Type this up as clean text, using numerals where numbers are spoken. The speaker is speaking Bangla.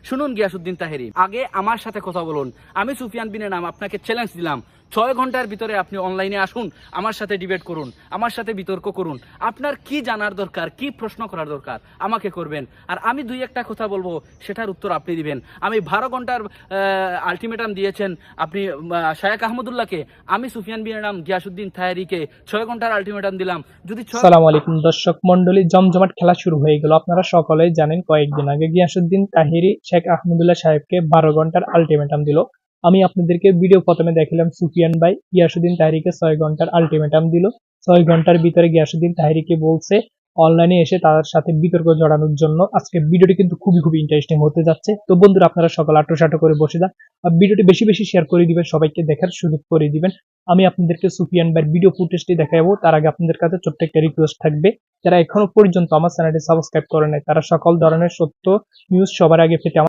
শুনুন গিয়াসউদ্দিন তাহেরি, আগে আমার সাথে কথা বলুন। আমি সুফিয়ান বিন এনাম আপনাকে চ্যালেঞ্জ দিলাম, 6 ঘন্টার ভিতরে আপনি অনলাইনে আসুন, আমার সাথে ডিবেট করুন, আমার সাথে বিতর্ক করুন। আপনার কি জানার দরকার, কি প্রশ্ন করার দরকার আমাকে করবেন, আর আমি দুই একটা কথা বলবো, সেটার উত্তর আপনি দিবেন। আমি 12 ঘন্টার আলটিমেটাম দিয়েছেন আপনি শায়েখ আহমদুল্লাহকে, আমি সুফিয়ান বিন এনাম গিয়াসউদ্দিন তাহেরিকে 6 ঘন্টার আলটিমেটাম দিলাম। যদি আসসালামু আলাইকুম দর্শক মন্ডলী, জমজমাট খেলা শুরু হয়ে গেল। আপনারা সকলেই জানেন কয়েকদিন আগে গিয়াসউদ্দিন তাহিরি শেখ আহমদুল্লাহ সাহেবকে 12 ঘন্টার আলটিমেটাম দিল। আমি আপনাদেরকে ভিডিও প্রথমে দেখালাম সুফিয়ান ভাই গিয়াসউদ্দিন তাহিরিকে 6 ঘন্টার আলটিমেটাম দিল। 6 ঘন্টার ভিতরে গিয়াসউদ্দিন তাহিরিকে বলছে অনলাইনে এসে তার সাথে বিতর্ক জড়ানোর জন্য। আজকে ভিডিওটি কিন্তু খুবই ইন্টারেস্টিং হতে যাচ্ছে। তো বন্ধুরা, আপনারা সকল আটো করে বসে যান, আর ভিডিওটি বেশি শেয়ার করে দিবেন, সবাইকে দেখার সুযোগ করে দিবেন। আমি আপনাদেরকে সুফিয়ান ভাইয়ের ভিডিও ফুটেজটি দেখাবো। তার আগে আপনাদের কাছে ছোট্ট একটা রিকোয়েস্ট থাকবে, যারা এখনো পর্যন্ত আমার চ্যানেলটি সাবস্ক্রাইব করে নাই, তারা সকল ধরনের সত্য নিউজ সবার আগে পেতে